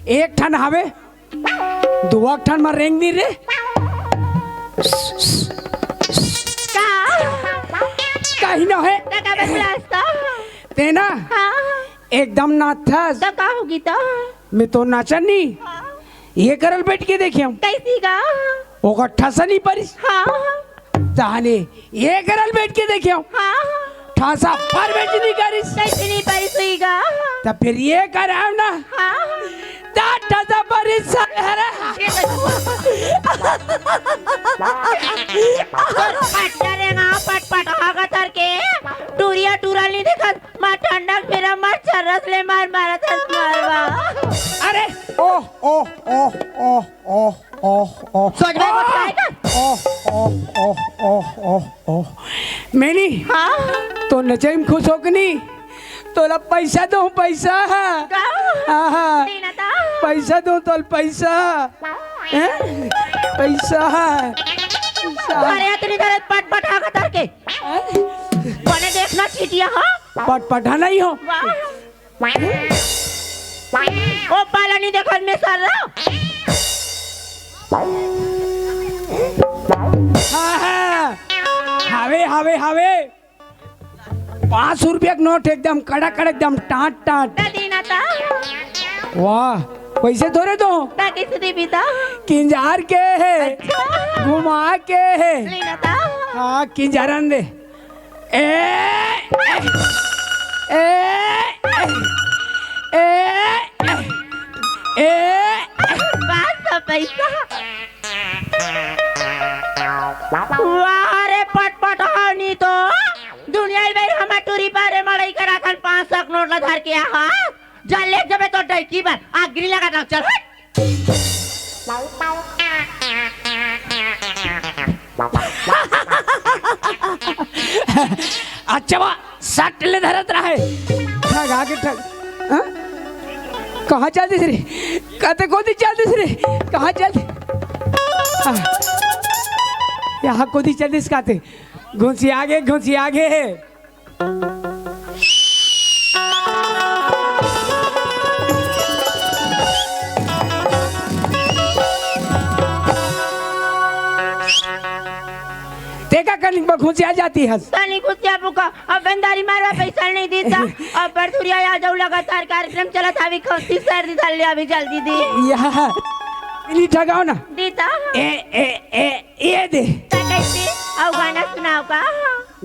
एक ठन हवे दुआ ठन में रेंग दी रे का कहीं ना है का बसलास्ता तेना हाँ एकदम नाथस तो का होगी तो मैं तो नाचनी ये करल बैठ के देखियो कैसी का ओका ठसनी परिस हाँ ताने ये करल बैठ के देखियो हाँ ठासा पर बैठ नहीं करिस कैसी नहीं परिस हुई का तो फिर ये कराव ना हाँ ता ठासा परिस हरे पट पट आगा तर के टूरिया टूरा नहीं देखा मार ठंडक मेरा मार चरस ले मार मारा था मारवा अरे ओह ओह ओह ओह ओह ओह ओह सोच में बताएगा ओह ओह ओह ओह ओह ओह मैनी हाँ तो नचैम खुश हो कि नहीं तोला पैसा दो पैसा का हाँ दीना था पैसा दो तो पैसा हैं? पैसा अरे इतनी देर पट पट आगा तर के बने देखना चीटिया हाँ पट पटा नहीं हो वाह ओ पाला नहीं देखा मैं सर रहा हाँ हाँ हावे हावे हावे 500 रुपया का नोट एकदम कड़क कड़क एकदम टाट टाट दीना था वाह पैसे थोड़े दो का किसी दी पिता किंजार के है घुमा के है दीना था हाँ किंजारन दे ए ए ए ए ए बात सब पैसा वारे पट पट हानी तो दुनिया में हम टूरी पारे मड़ई करा कर 500 नोट ला धर के हा जल ले जबे तो डैकी बार आगरी लगा दो चल अच्छा बा सट ले धरत रहे ठग आगे ठग हाँ? कहाँ चलती रे कहते कोदी चलती रे कहाँ चलती यहाँ कोदी चलती कहते घुसी आगे देखा कनिक में घुसी आ जाती है तनी कुत्या पुका अब बंदारी मारवा पैसा नहीं देता अब बरसुरिया आ जाऊ लगातार कार्यक्रम चला था अभी खस्ती सर्दी डाल ले अभी जल्दी दी यहाँ इन्हीं ठगाओ ना दीता ए ए ए ये दे कैसे अब गाना सुनाओ का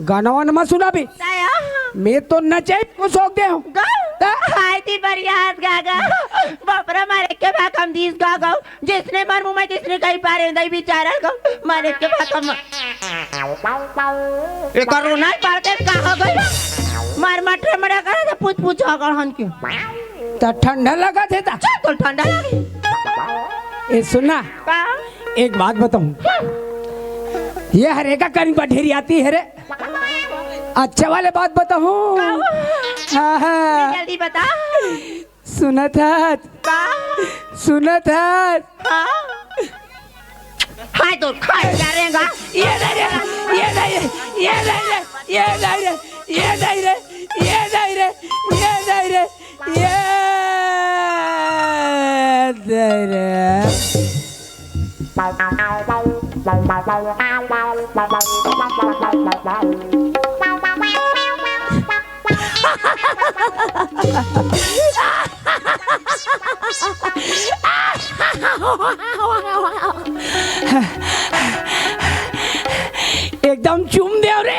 गाना वाना मत सुना भी ताया मैं तो नचे को शौक दे हूँ गा हाय थी बढ़िया हाथ गा बापरा मारे के भाग हम दीस गा जिसने मर मुंह में तिसने कहीं पारे दई बेचारा गा मारे के भाग हम ये कोरोना पार के कहां गई मार मटरे मरा कर तो पूछ पूछ अगर हन क्यों तो ठंडा लगा थे ता तो ठंडा लगी ए सुनना का एक बात बताऊं ये हरेका कहीं पर ढेरी आती है रे अच्छा वाले बात बताऊं हाँ हाँ जल्दी बता सुना था का हाय तो खाए करेगा ये नहीं रे ये नहीं रे ये नहीं रे ये नहीं रे ये नहीं रे ये नहीं रे ये नहीं रे ये नहीं रे एकदम चुम दे रे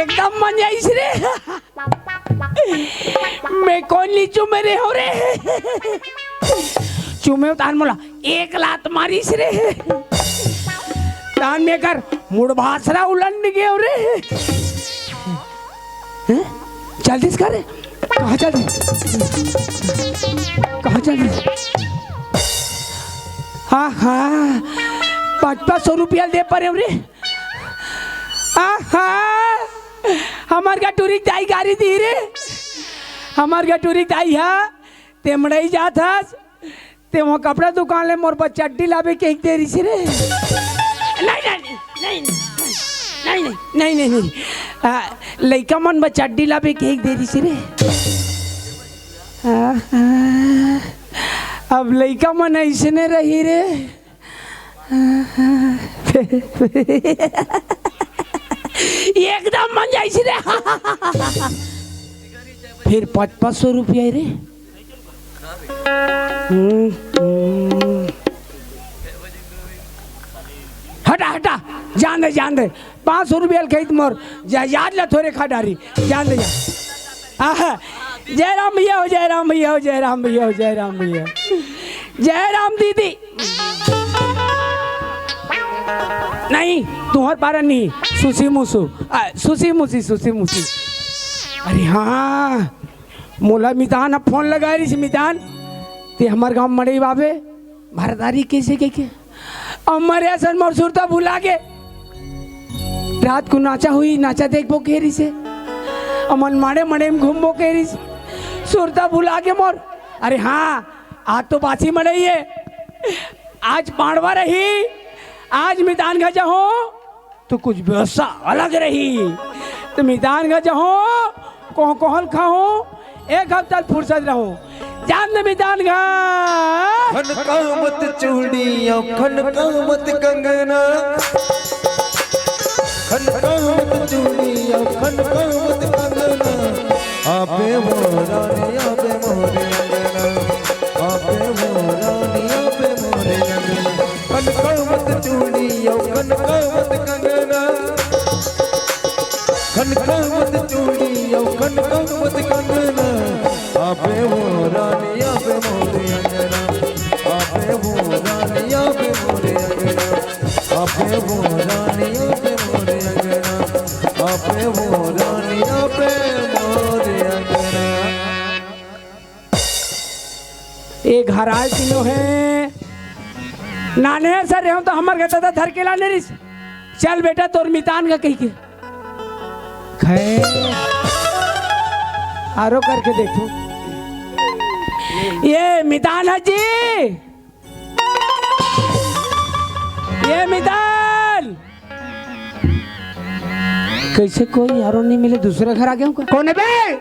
एकदम मन जाइस रे मैं कौन ली चुमे रे हो रे चुमे तान मोला एक लात मारिस रे तान में कर मुड़ भासरा उलट गए हो रे जल्दी से कर कहाँ चल हाँ हाँ 500 रुपया दे पर रे हाँ हमार गटूरी दाई गाड़ी दी रे हमार गटूरी दाई है ते मड़ई जात हस ते वहाँ कपड़ा दुकान ले मोर पर चड्डी लावे के दे रही से रे नहीं लइका मन में चड्डी लावे के दे रही से रे अब लइका मन ऐसने रही रे। एकदम मन जाइसी रे। फिर 500 रुपया रे। हटा हटा जान दे 500 रुपया खरीद मोर याद ला थोड़े खा डारी जान दे जा। जय राम भैया हो, जय राम भैया हो, जय राम भैया हो, जय राम भैया, जय राम दीदी। नहीं तुम्हार पारा नहीं, सुसी मुसु सुसी मुसी। अरे हाँ मोला मितान अब फोन लगा रही मितान ते हमार गाँव मड़ई बाबे भारतारी कैसे के अमर ऐसा मोर सुरता भुला के रात को नाचा हुई, नाचा देखबो केरी से अमन माड़े मड़े में घूमबो केरी से सुरता भुला के मोर। अरे हाँ आज तो बासी मड़ई है, आज पांडवा रही, आज मितान घर जाओ तो कुछ व्यवस्था अलग रही। तो मितान घर जाओ कोहल खाओ, एक हफ्ता फुर्सत रहो जान दे मितान घर। खनका मत चूड़िया खनका मत कंगना, खनका मत चूड़िया खनका मत कंगना, आपे वो रानी आपे मोरे अंगना, आपे वो रानी आपे मोरे अंगना। खनका मत चूड़िया खनका मत कंगना, खनका मत चूड़िया खनका मत कंगना, आपे वो रानी आपे मोरे अंगना, आपे वो रानी आपे मोरे अंगना, आपे वो रानी आपे मोरे अंगना, आपे वो रानी आपे मोरे अंगना। एक हराय किलो है नाने सर हम तो हमार कहता था धर के लाने रिस। चल बेटा तोर मितान का कही के खैर आरो करके देखो। ये मितान है जी, ये मितान कैसे कोई यारो नहीं मिले, दूसरे घर आ गया हूँ। कौन है बे?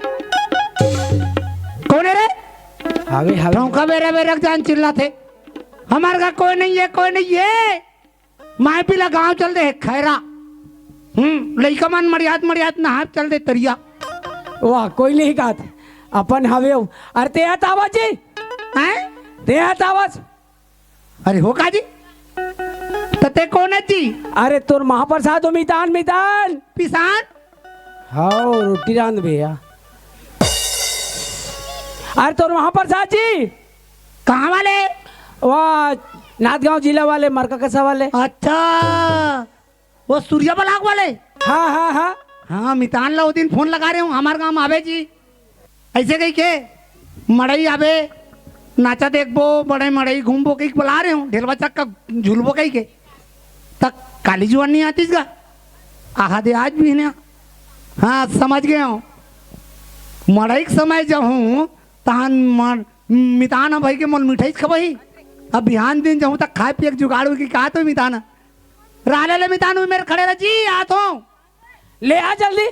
कौन है रे? हावे हावे का मेरे मेरे जान चिल्ला थे हमारे का कोई नहीं है, कोई नहीं है। माए पिला गांव चल दे खैरा। लइका मन मरियात नहा चल दे तरिया। वाह कोई नहीं कहा था अपन हावे हो। अरे ते आत आवाज जी हैं? ते आत आवाज। अरे हो का जी? तते कौन है जी? अरे तोर महाप्रसाद हो मितान मितान पिसान? हाँ रोटी रांध भैया। अरे तोर महाप्रसाद जी कहाँ वाले? वाह नाथगांव जिला वाले, मरका कसा वाले। अच्छा वो सूर्या बलाग वाले। हाँ हाँ हाँ हाँ मितान ला वो दिन फोन लगा रहे हूँ हमारे गाँव आवे जी। ऐसे कही के मड़ई आवे नाचा देखबो, बड़े मड़ई घूमबो कहीं बुला रहे हूँ, ढेलवा चक का झूलबो कहीं के तक काली जुआन नहीं आती इसका आहा दे आज भी ना। हाँ समझ गया हूँ। मड़ई के समय जब हूँ तहन मितान भाई के मोल मिठाई खबही। अब बिहान दिन जाऊँ तक खाए पिए जुगाड़ की कहा तो मिताना राले ले मितान मेरे खड़े रह जी आतो ले आ जल्दी।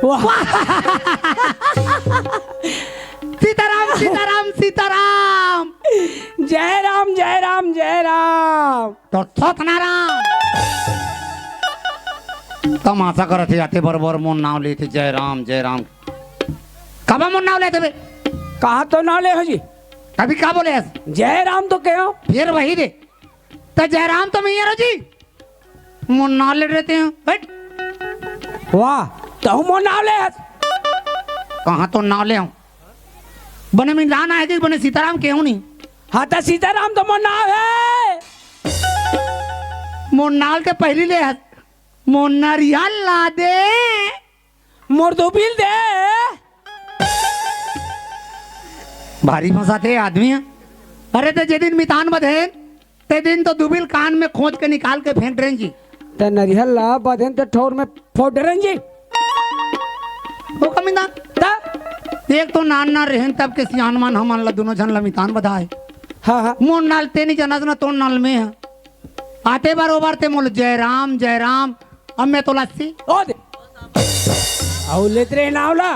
वाह सीताराम सीताराम सीताराम। जय राम जय राम जय राम। तो सतनाराम तमाशा करते जाते बरबर मोन नाव लेते जय राम कब मोन नाव लेते बे? कहा तो ना ले हो जी, कभी क्या बोले ऐसे? जय राम तो कहो फिर वही दे तो जय राम तो मैं रो जी मोन नाव ले रहते हैं हट। वाह तो मो नाव ले कहाँ तो नाव ले आऊं बने में लाना है कि बने सीताराम क्यों नहीं? हाँ तो सीताराम तो मो नाव है। मोन नाल के पहली ले मोन नारियल ला दे मोर दो बिल दे। भारी फंसाते आदमी है। अरे तो जे दिन मितान बधे ते दिन तो दुबिल कान में खोज के निकाल के फेंक रहे जी। तो नरियल ला बदन तो ठोर में फोड़ रहे जी। वो कमिंदा एक तो नान ना रहन तब के सियान मान हम ला दोनों जन ला मितान बधाए। हाँ हाँ मोन नाल ते नहीं जाना ना तो नाल में है आते बार ते मोल जय राम अब मैं तो लस्सी ओ दे और लेते रहे नावला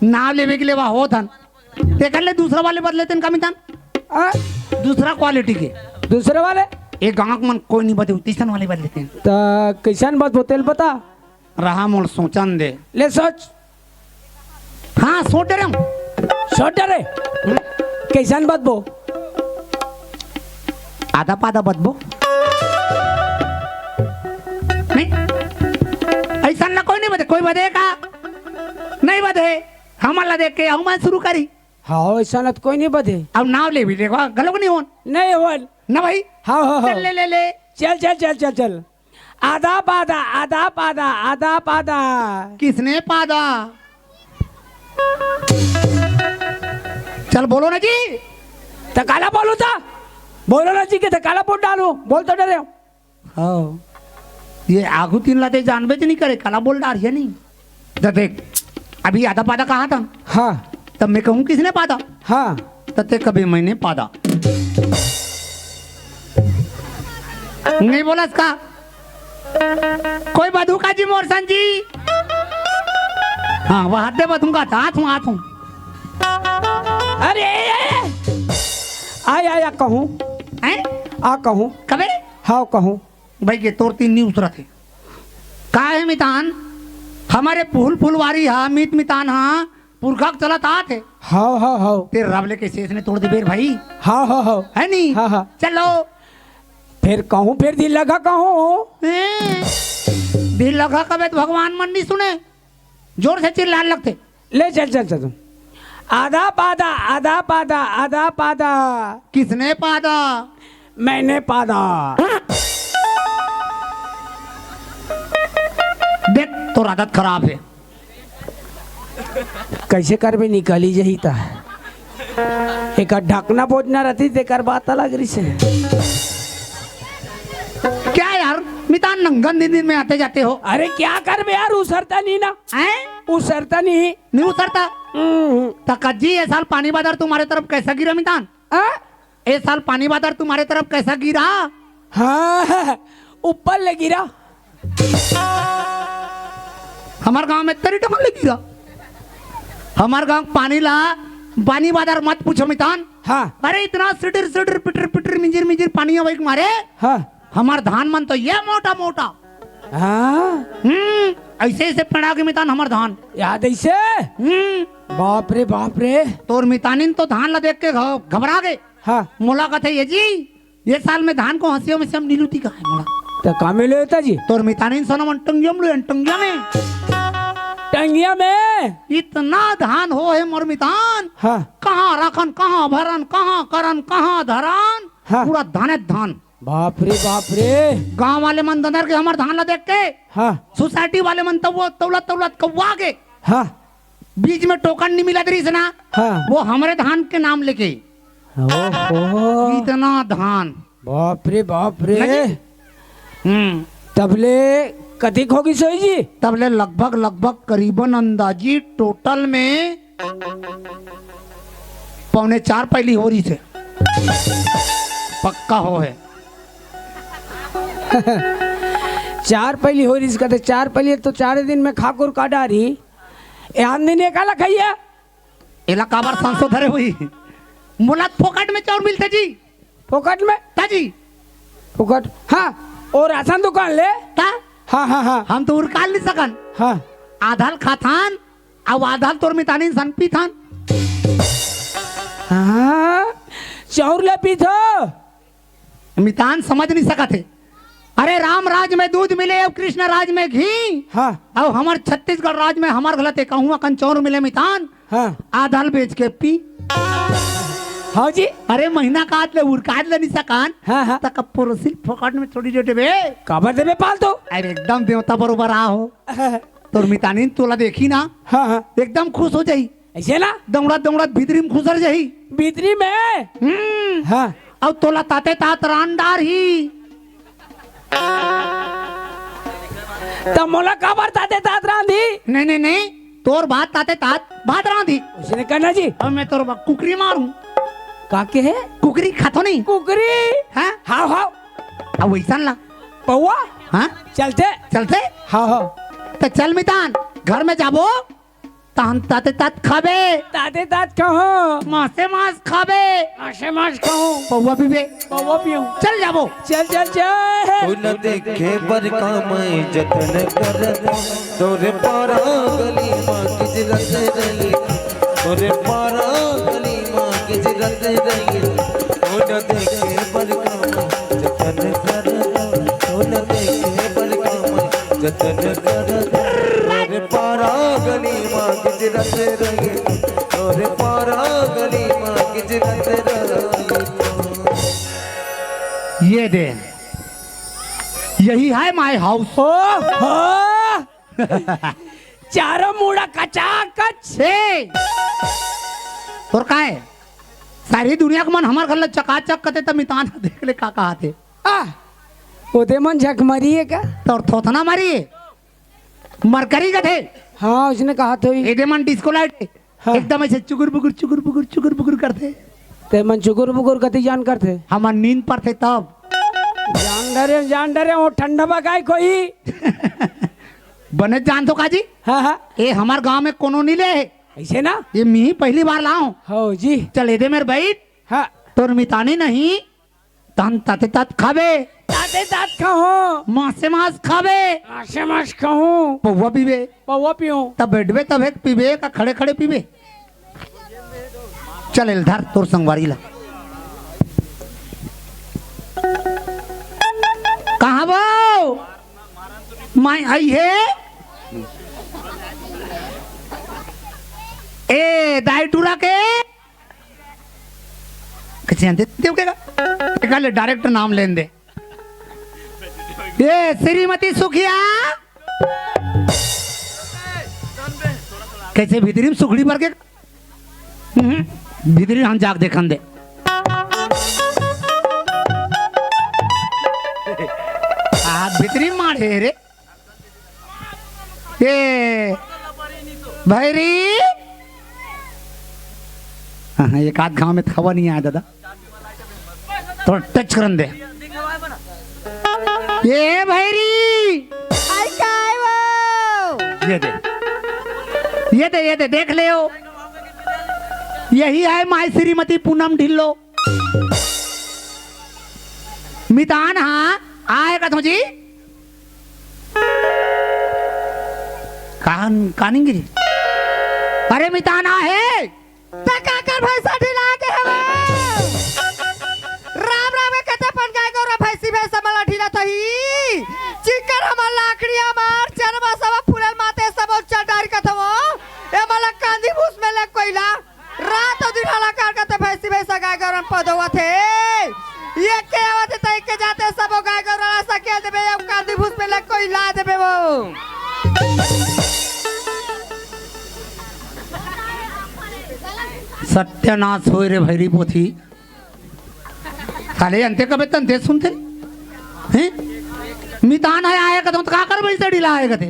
नाव लेवे के लिए वहाँ हो थन ते कर ले दूसरा वाले बदले तेन का मितान आ? दूसरा क्वालिटी के दूसरे वाले एक गाँव मन कोई नहीं बदे तीसरा वाले बदले तेन तो कैसन बात होतेल बता रहा मोड़ सोचन दे ले सोच हाँ सोच रहे हूँ छोटा रे कैसन बात बो आधा पाधा बदबो नहीं ऐसा ना कोई नहीं बदे कोई बदे का नहीं बदे हमारा देख के हम शुरू करी हाँ ऐसा ना तो कोई नहीं बधे अब नाव ले भी देखो गलत नहीं हो नहीं होल ना भाई हाँ हाँ हाँ चल ले चल चल चल चल चल आधा पादा आधा पादा आधा पादा किसने पादा चल बोलो ना जी तकाला बोलो था बोलो ना जी के तकाला बोल डालो बोल तो डरे हाँ ये आगू तीन लाते जानबे नहीं करे काला बोल डाल है नहीं तो देख अभी आधा पादा कहा था हाँ तब मैं कहूँ किसने पादा हाँ तते कभी मैंने पादा नहीं बोला इसका कोई बधू का जी मोरसन जी हाँ वह हाथ दे बधूंगा हाथ हूँ अरे आया आया कहूँ हैं आ कहूँ कबे हाँ कहूँ भाई के तोर तीन नहीं उतरा थे का है मितान हमारे फूल फुलवारी हा मीत मितान हा पुरखा चलत आते हाँ हाँ हाँ तेरे रबले के शेष ने तोड़ दे बेर भाई हाँ हाँ हाँ है नहीं हाँ हाँ चलो फिर कहूँ फिर दिल लगा कहूँ हैं? दिल लगा कबे तो भगवान मन नहीं सुने जोर से चिल्लाने लगते ले चल चल चल तुम आधा पादा आधा पादा आधा पादा किसने पादा मैंने पादा देख तो आदत खराब है कैसे कर भी निकली जही था एक ढकना बोझना रहती तेकर बात अलग रही से क्या यार मितान नंगन दिन दिन में आते जाते हो अरे क्या कर बे यार उसरता नहीं ना हैं उसरता नहीं नहीं उतरता तकज्जी ये साल पानी बादर तुम्हारे तरफ कैसा गिरा मितान आ? ये साल पानी बादर तुम्हारे तरफ कैसा गिरा हाँ ऊपर ले गिरा हमारे गांव में तरी टमक ले गिरा हमारे गांव पानी ला पानी बादर मत पूछो मितान हाँ अरे इतना सिटर सिटर पिटर पिटर मिंजिर मिंजिर पानी अवैक मारे हाँ हमार धान मन तो ये मोटा मोटा हाँ ऐसे ऐसे पड़ा के मितान हमार धान याद ऐसे बाप रे तोर मितानिन तो धान ला देख के घबरा गए हाँ मुलाकात है ये जी ये साल में धान को हंसियों में से हम नीलूती का है मोला तो काम ले होता जी तोर मितानिन सोना टंगिया में टंगिया में टंगिया में इतना धान हो है मोर मितान हाँ कहाँ रखन कहाँ भरन कहाँ करन कहाँ धरन हाँ। पूरा धाने धान बाप रे गांव वाले मन दंदर के हमार धान ला देख के हाँ सोसाइटी वाले मन तब वो तौलत तौलत कौवा के हाँ बीच में टोकन नहीं मिला तरी ना हाँ वो हमारे धान के नाम लेके ओहो इतना धान बाप रे हम्म तबले कथिक होगी सोई जी तबले लगभग करीबन अंदाजी टोटल में 3.25 पहली हो रही थे पक्का हो है 4 पहली हो रही इसका तो 4 पहली तो 4 दिन में खाकुर का डारी यान दिन काला खाइया इलाका बार सांसो धरे हुई मुलात फोकट में चाउर मिलते जी फोकट में ताजी फोकट हाँ और राशन दुकान ले ता हाँ हम तो उड़काल नहीं सकन हाँ आधाल खाथान अब आधाल तोर मितानी सन पीथान हाँ चाउर ले पीथो मितान समझ नहीं सका थे अरे राम राज में दूध मिले अब कृष्ण राज में घी हाँ अब हमार छत्तीसगढ़ राज में हमार गलत है कहूँ कन चौर मिले मितान हाँ आधाल बेच के पी हाँ जी अरे महीना काट ले उड़काट ले नहीं सकान हाँ तक पुरुषिल फोकट में छोटी छोटे बे कबर दे पाल तो अरे एकदम देवता बरोबर आ हो तोर मितानी तोला देखी ना हाँ एकदम खुश हो जाई ऐसे ना दौड़त दौड़त भीतरी में खुसर जाई भीतरी में हाँ अब तोला ताते तात रानदार ही तब मोला कबर ताते तात रांधी नहीं तोर बात ताते तात बात रांधी उसने कहना जी अब मैं तोर कुकरी मारूं काके है कुकरी खातो नहीं कुकरी हाँ हाँ हाँ अब वैसा ला पौआ हाँ चलते चलते हाँ हाँ तो चल मितान घर में जाबो तान ताते तात खाबे ताते तात कहो मासे मास खाबे आशे मास कहो पौवा पीबे पौवा पियो चल जाबो चल चल चल कोई न देखे पर मैं जतन कर तोरे पारा गली माँ की जरत रही तोरे पारा गली माँ की जरत रही कोई न देखे पर मैं जतन कर कोई न देखे पर मैं जतन कर तोरे पारा गली माँ की जरत रही तोरे पारा गली माँ की जरत रही ये दे यही है माय हाउस ओ हो चारों मुड़ा कचाकच से और का है सारी दुनिया का मन हमार घर चकाचक कते त मितान देख ले का कहा थे आ ओदे मन झक मरी है का तो थोथना मारी मरकरी का थे हाँ उसने कहा तो ही एदे मन डिस्को लाइट हाँ। एकदम ऐसे चुगुर बुगुर करते ते मन चुकुर बुकुर कति जान करते हमार नींद पर थे तब जान डरे वो ठंडा बगाई कोई बने जान तो काजी हाँ हाँ ए हमार गांव में कोनो नहीं ले ऐसे ना ये मी पहली बार लाऊं हो जी चल एदे मेरे बैठ हाँ तोर मितानी नहीं तन ताते तात खाबे ताते तात कहो मासे मास खाबे आशे मास कहो पौवा पीबे पौवा पियो तब बैठबे तब एक पीबे का खड़े खड़े पीबे चल इधर तोर संगवारी ला कहाँ बो माई आई है ए दाई टूरा के कैसे जानते देव के का ले डायरेक्ट नाम लेन दे ये श्रीमती सुखिया कैसे भीतरी में सुखड़ी भर के भीतरी हम जाग देखन दे भीतरी मारे रे ये भैरी हाँ एक आध गांव में खबर नहीं आया दादा थोड़ा टच करन दे ये भैरी ये दे देख ले हो यही है माई श्रीमती पूनम ढिल्लो मितान हाँ आएगा तुझी कहानी गिरी अरे मितान है काकर भैंसा ढिला के हवे राम राम के कते पन गाय गौरा भैंसी भैंसा मला ढिला तही चिकर हमर लाकड़ी हमार चरवा सब फूलल माते सब चटार कथवो ए मला कांदी भूस में ले कोइला रात दिन हला कर कते भैंसी भैंसा गाय गौरा पदवा थे ये के आवत तई के जाते सब गाय गौरा सकेल देबे अब कांदी भूस में ले कोइला देबे वो सत्यानाश हो रे भैरी पोथी खाले अंते कबे तंते सुनते हैं मितान है आए कदम तो का कर भैंसा ढीला आए थे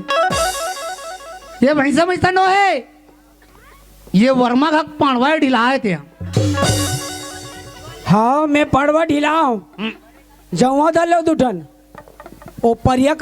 ये भैंसा भैंसा नो है ये वर्मा का पांडवा ढीला आए थे हाँ मैं पड़वा ढिलाऊं जवा दलो दुठन ओ परिया